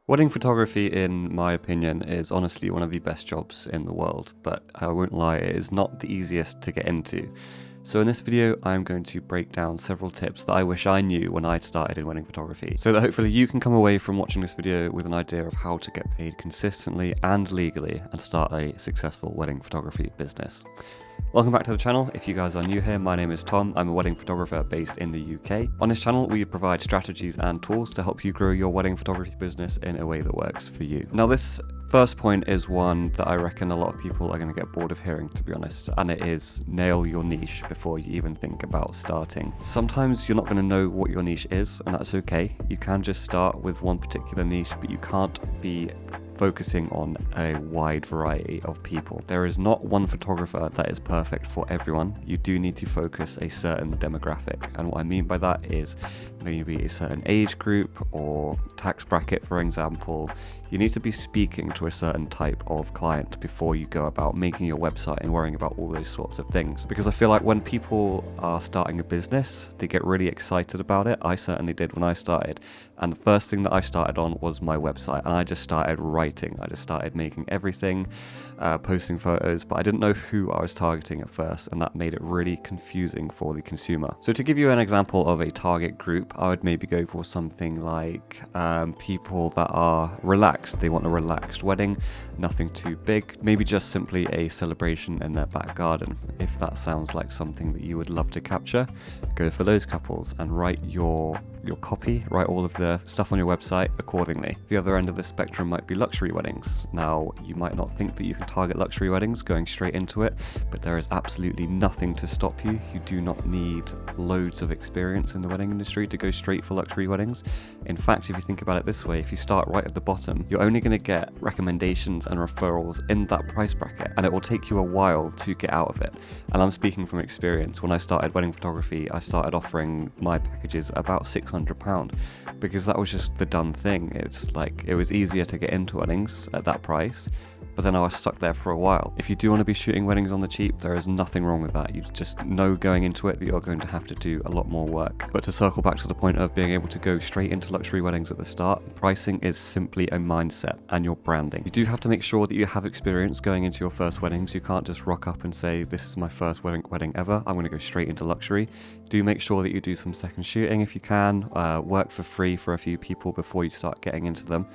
Wedding photography, in my opinion, is honestly one of the best jobs in the world, but I won't lie, it is not the easiest to get into. So in this video, I'm going to break down several tips that I wish I knew when I started in wedding photography, so that hopefully you can come away from watching this video with an idea of how to get paid consistently and legally and start a successful wedding photography business. Welcome back to the channel. If you guys are new here, my name is Tom. I'm a wedding photographer based in the UK. On this channel, we provide strategies and tools to help you grow your wedding photography business in a way that works for you. Now, this first point is one that I reckon a lot of people are going to get bored of hearing, to be honest, and it is nail your niche before you even think about starting. Sometimes you're not going to know what your niche is, and that's okay. You can just start with one particular niche, but you can't be focusing on a wide variety of people. There is not one photographer that is perfect for everyone. You do need to focus a certain demographic, and what I mean by that is maybe a certain age group or tax bracket, for example. You need to be speaking to a certain type of client before you go about making your website and worrying about all those sorts of things. Because I feel like when people are starting a business, they get really excited about it. I certainly did when I started. And the first thing that I started on was my website. And I just started writing. I just started making everything, posting photos, but I didn't know who I was targeting at first. And that made it really confusing for the consumer. So to give you an example of a target group, I would maybe go for something like people that are relaxed. They want a relaxed wedding, nothing too big, maybe just simply a celebration in their back garden. If that sounds like something that you would love to capture, go for those couples and write your copy, write all of the stuff on your website accordingly. The other end of the spectrum might be luxury weddings. Now, you might not think that you can target luxury weddings going straight into it, but there is absolutely nothing to stop you. You do not need loads of experience in the wedding industry to go straight for luxury weddings. In fact, if you think about it this way, if you start right at the bottom, you're only going to get recommendations and referrals in that price bracket, and it will take you a while to get out of it. And I'm speaking from experience. When I started wedding photography, I started offering my packages about £600 because that was just the done thing. It's like it was easier to get into weddings at that price, but then I was stuck there for a while. If you do want to be shooting weddings on the cheap, there is nothing wrong with that. You just know going into it that you're going to have to do a lot more work. But to circle back to the point of being able to go straight into luxury weddings at the start, pricing is simply a mindset and your branding. You do have to make sure that you have experience going into your first weddings. You can't just rock up and say, this is my first wedding ever, I'm going to go straight into luxury. Do make sure that you do some second shooting if you can, work for free for a few people before you start getting into them.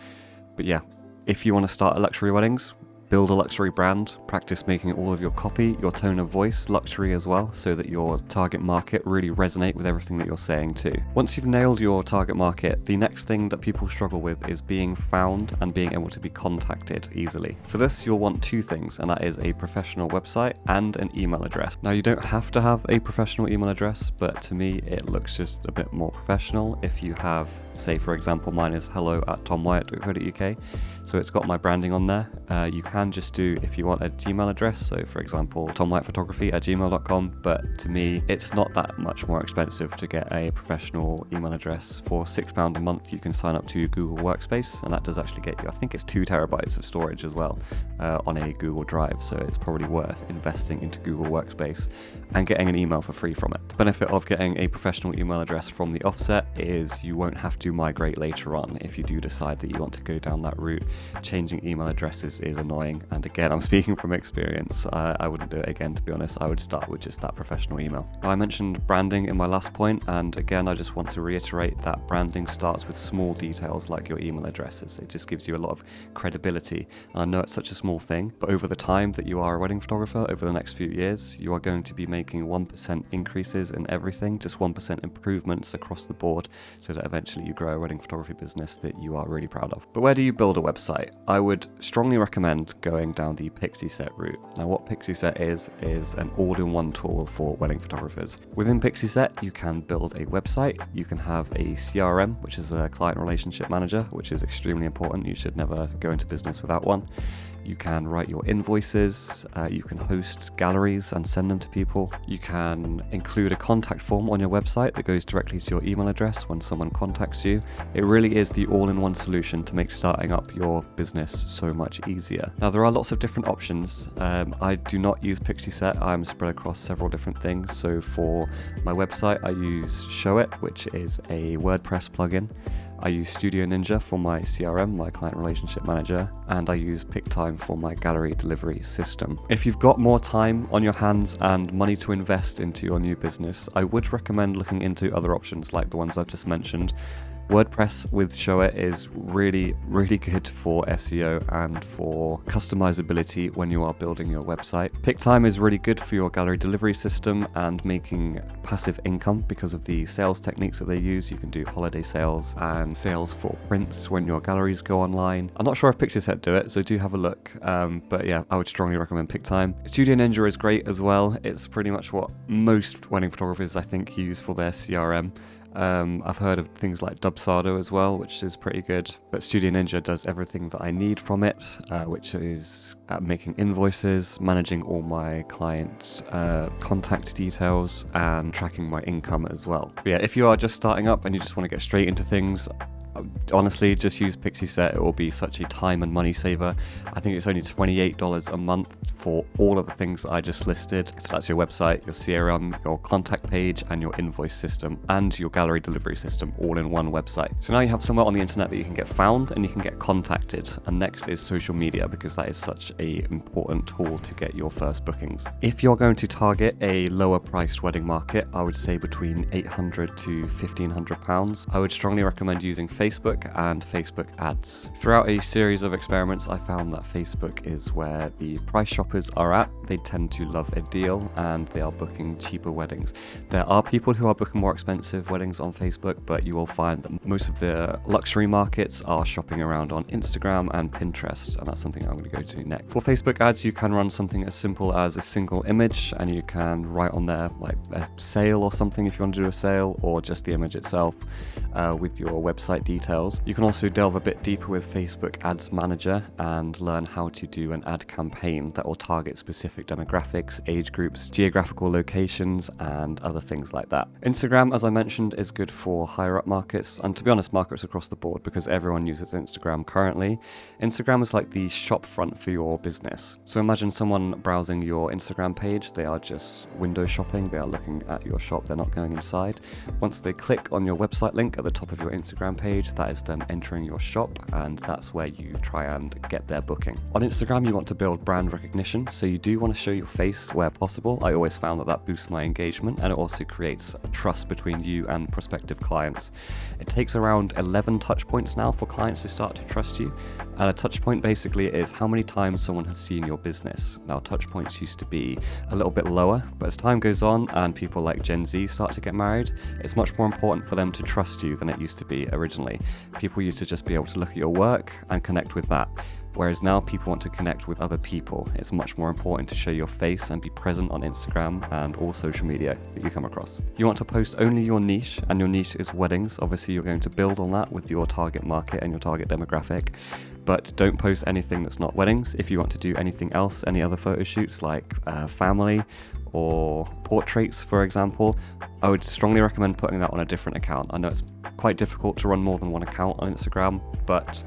But yeah, if you want to start at luxury weddings, build a luxury brand, practice making all of your copy, your tone of voice luxury as well, so that your target market really resonate with everything that you're saying too. Once you've nailed your target market, the next thing that people struggle with is being found and being able to be contacted easily. For this, you'll want two things, and that is a professional website and an email address. Now, you don't have to have a professional email address, but to me, it looks just a bit more professional if you have, say for example, mine is hello@tomwyatt.co.uk, so it's got my branding on there. You can just do, if you want, a Gmail address, so for example tomwyattphotography@gmail.com, but to me it's not that much more expensive to get a professional email address. For £6 a month you can sign up to Google Workspace, and that does actually get you, I think it's 2 terabytes of storage as well on a Google Drive, so it's probably worth investing into Google Workspace and getting an email for free from it. The benefit of getting a professional email address from the offset is you won't have to migrate later on if you do decide that you want to go down that route. Changing email addresses is annoying, and again, I'm speaking from experience. I wouldn't do it again, to be honest. I would start with just that professional email. I mentioned branding in my last point, and again, I just want to reiterate that branding starts with small details like your email addresses. It just gives you a lot of credibility. And I know it's such a small thing, but over the time that you are a wedding photographer, over the next few years, you are going to be making 1% increases in everything, just 1% improvements across the board, so that eventually you grow a wedding photography business that you are really proud of. But where do you build a website? I would strongly recommend going down the Pixieset route. Now, what Pixieset is an all-in-one tool for wedding photographers. Within Pixieset, you can build a website, you can have a CRM, which is a client relationship manager, which is extremely important. You should never go into business without one. You can write your invoices, you can host galleries and send them to people. You can include a contact form on your website that goes directly to your email address when someone contacts you. It really is the all-in-one solution to make starting up your business so much easier. Now, there are lots of different options. I do not use Pixieset. I'm spread across several different things. So for my website, I use Showit, which is a WordPress plugin. I use Studio Ninja for my CRM, my client relationship manager, and I use PickTime for my gallery delivery system. If you've got more time on your hands and money to invest into your new business, I would recommend looking into other options like the ones I've just mentioned. WordPress with Showit is really good for SEO and for customizability when you are building your website. PickTime is really good for your gallery delivery system and making passive income because of the sales techniques that they use. You can do holiday sales and sales for prints when your galleries go online. I'm not sure if Pictureset do it, so do have a look. But yeah, I would strongly recommend PickTime. Studio Ninja is great as well. It's pretty much what most wedding photographers, I think, use for their CRM. I've heard of things like Dubsado as well, which is pretty good, but Studio Ninja does everything that I need from it, which is making invoices, managing all my clients' contact details, and tracking my income as well. But yeah, if you are just starting up and you just want to get straight into things, honestly, just use Pictureset. It will be such a time and money saver. I think it's only $28 a month for all of the things that I just listed. So that's your website, your CRM, your contact page, and your invoice system, and your gallery delivery system all in one website. So now you have somewhere on the internet that you can get found and you can get contacted. And next is social media, because that is such an important tool to get your first bookings. If you're going to target a lower priced wedding market, I would say between £800 to £1,500. I would strongly recommend using Facebook and Facebook ads. Throughout a series of experiments, I found that Facebook is where the price shoppers are at. They tend to love a deal and they are booking cheaper weddings. There are people who are booking more expensive weddings on Facebook, but you will find that most of the luxury markets are shopping around on Instagram and Pinterest, and that's something I'm going to go to next. For Facebook ads, you can run something as simple as a single image, and you can write on there like a sale or something if you want to do a sale, or just the image itself with your website details. You can also delve a bit deeper with Facebook Ads Manager and learn how to do an ad campaign that will target specific demographics, age groups, geographical locations, and other things like that. Instagram, as I mentioned, is good for higher up markets, and to be honest, markets across the board, because everyone uses Instagram currently. Instagram is like the shop front for your business. So imagine someone browsing your Instagram page. They are just window shopping. They are looking at your shop. They're not going inside. Once they click on your website link at the top of your Instagram page, that is them entering your shop, and that's where you try and get their booking. On Instagram, you want to build brand recognition, so you do want to show your face where possible. I always found that boosts my engagement, and it also creates trust between you and prospective clients. It takes around 11 touch points now for clients to start to trust you, and a touch point basically is how many times someone has seen your business. Now, touch points used to be a little bit lower, but as time goes on and people like Gen Z start to get married, it's much more important for them to trust you than it used to be originally. People used to just be able to look at your work and connect with that. Whereas now people want to connect with other people. It's much more important to show your face and be present on Instagram and all social media that you come across. You want to post only your niche, and your niche is weddings. Obviously, you're going to build on that with your target market and your target demographic. But don't post anything that's not weddings. If you want to do anything else, any other photo shoots like family or portraits, for example, I would strongly recommend putting that on a different account. I know it's quite difficult to run more than one account on Instagram, but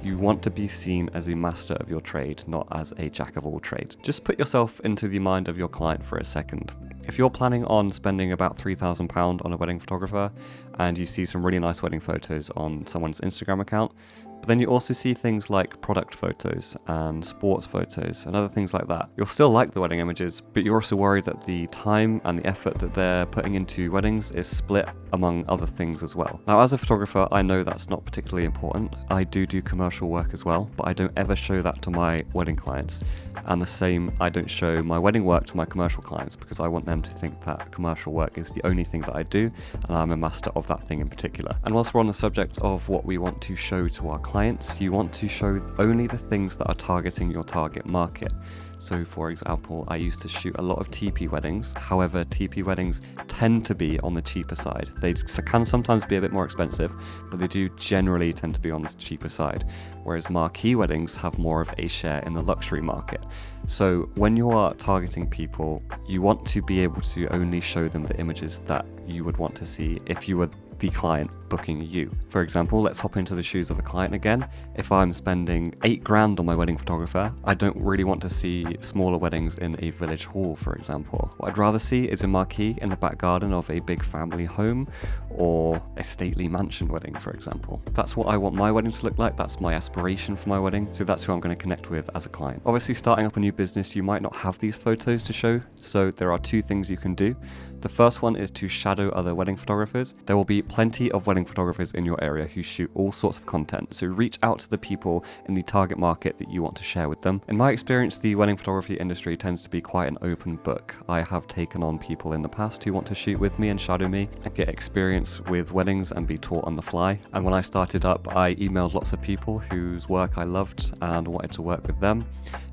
you want to be seen as a master of your trade, not as a jack of all trades. Just put yourself into the mind of your client for a second. If you're planning on spending about £3,000 on a wedding photographer and you see some really nice wedding photos on someone's Instagram account, but then you also see things like product photos and sports photos and other things like that. You'll still like the wedding images, but you're also worried that the time and the effort that they're putting into weddings is split among other things as well. Now, as a photographer, I know that's not particularly important. I do commercial work as well, but I don't ever show that to my wedding clients. And the same, I don't show my wedding work to my commercial clients, because I want them to think that commercial work is the only thing that I do, and I'm a master of that thing in particular. And whilst we're on the subject of what we want to show to our clients, you want to show only the things that are targeting your target market. So for example, I used to shoot a lot of TP weddings. However, TP weddings tend to be on the cheaper side. They can sometimes be a bit more expensive, but they do generally tend to be on the cheaper side. Whereas marquee weddings have more of a share in the luxury market. So when you are targeting people, you want to be able to only show them the images that you would want to see if you were the client booking you. For example, let's hop into the shoes of a client again. If I'm spending 8 grand on my wedding photographer, I don't really want to see smaller weddings in a village hall, for example. What I'd rather see is a marquee in the back garden of a big family home or a stately mansion wedding, for example. That's what I want my wedding to look like. That's my aspiration for my wedding. So that's who I'm going to connect with as a client. Obviously, starting up a new business, you might not have these photos to show. So there are 2 things you can do. The first one is to shadow other wedding photographers. There will be plenty of wedding photographers in your area who shoot all sorts of content, so reach out to the people in the target market that you want to share with them. In my experience, the wedding photography industry tends to be quite an open book. I have taken on people in the past who want to shoot with me and shadow me and get experience with weddings and be taught on the fly. And when I started up, I emailed lots of people whose work I loved and wanted to work with them.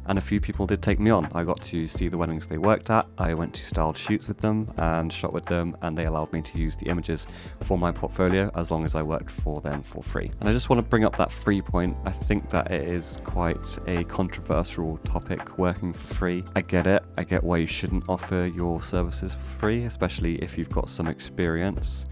And a few people did take me on. I got to see the weddings they worked at. I went to styled shoots with them and shot with them, and they allowed me to use the images for my portfolio as long as I worked for them for free. And I just want to bring up that free point. I think that it is quite a controversial topic, working for free. I get it. I get why you shouldn't offer your services for free, especially if you've got some experience.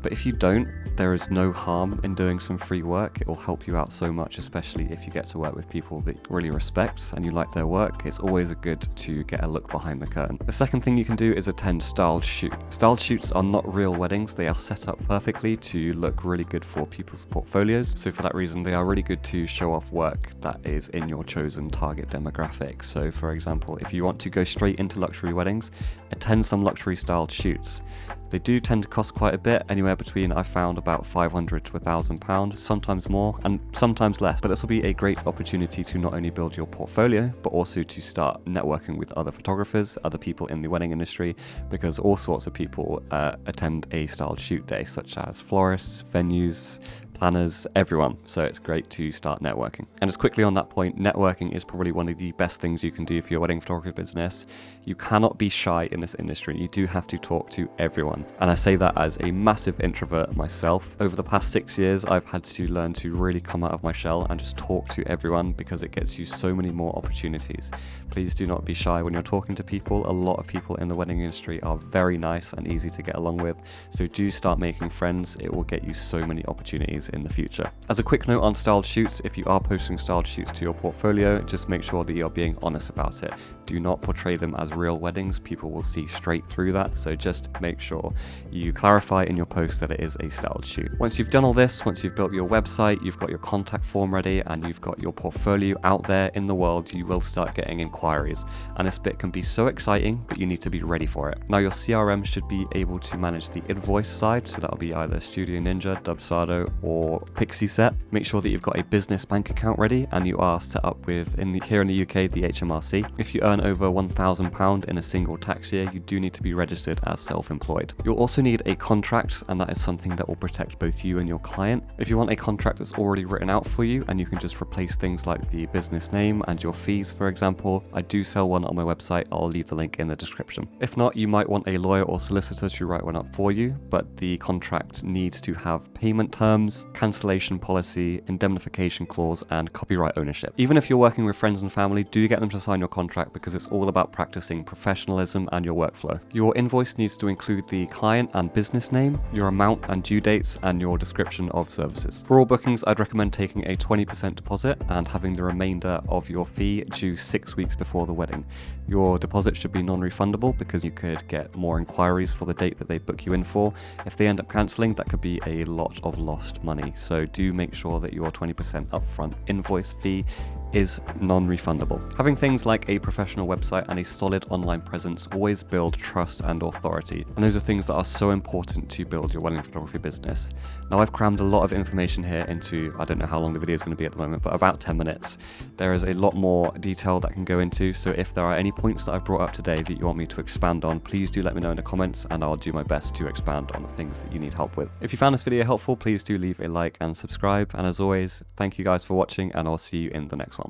But if you don't, there is no harm in doing some free work. It will help you out so much, especially if you get to work with people that you really respect and you like their work. It's always good to get a look behind the curtain. The second thing you can do is attend styled shoot. Styled shoots are not real weddings. They are set up perfectly to look really good for people's portfolios. So for that reason, they are really good to show off work that is in your chosen target demographic. So for example, if you want to go straight into luxury weddings, attend some luxury styled shoots. They do tend to cost quite a bit, anywhere between, I found, about £500 to £1,000, sometimes more and sometimes less. But this will be a great opportunity to not only build your portfolio, but also to start networking with other photographers, other people in the wedding industry, because all sorts of people attend a styled shoot day, such as florists, venues, planners, everyone. So it's great to start networking. And just quickly on that point, networking is probably one of the best things you can do for your wedding photography business. You cannot be shy in this industry. You do have to talk to everyone. And I say that as a massive introvert myself. Over the past 6 years, I've had to learn to really come out of my shell and just talk to everyone, because it gets you so many more opportunities. Please do not be shy when you're talking to people. A lot of people in the wedding industry are very nice and easy to get along with. So do start making friends. It will get you so many opportunities in the future. As a quick note on styled shoots, if you are posting styled shoots to your portfolio, just make sure that you're being honest about it. Do not portray them as real weddings. People will see straight through that. So just make sure you clarify in your post that it is a styled shoot. Once you've done all this, once you've built your website, you've got your contact form ready, and you've got your portfolio out there in the world, you will start getting inquiries. And this bit can be so exciting, but you need to be ready for it. Now, your CRM should be able to manage the invoice side, so that'll be either Studio Ninja, Dubsado, or Pixieset. Make sure that you've got a business bank account ready and you are set up with, here in the UK, the HMRC. If you earn over £1,000 in a single tax year, you do need to be registered as self-employed. You'll also need a contract, and that is something that will protect both you and your client. If you want a contract that's already written out for you and you can just replace things like the business name and your fees, for example, I do sell one on my website. I'll leave the link in the description. If not, you might want a lawyer or solicitor to write one up for you, but the contract needs to have payment terms, cancellation policy, indemnification clause, and copyright ownership. Even if you're working with friends and family, do get them to sign your contract, because it's all about practicing professionalism and your workflow. Your invoice needs to include the client and business name, your amount and due dates, and your description of services. For all bookings, I'd recommend taking a 20% deposit and having the remainder of your fee due 6 weeks before the wedding. Your deposit should be non-refundable, because you could get more inquiries for the date that they book you in for. If they end up cancelling, that could be a lot of lost money. So do make sure that your 20% upfront invoice fee is non-refundable. Having things like a professional website and a solid online presence always build trust and authority, and those are things that are so important to build your wedding photography business. Now, I've crammed a lot of information here into, I don't know how long the video is going to be at the moment, but about 10 minutes. There is a lot more detail that can go into, so if there are any points that I've brought up today that you want me to expand on, please do let me know in the comments and I'll do my best to expand on the things that you need help with. If you found this video helpful, please do leave a like and subscribe, and as always, thank you guys for watching, and I'll see you in the next one.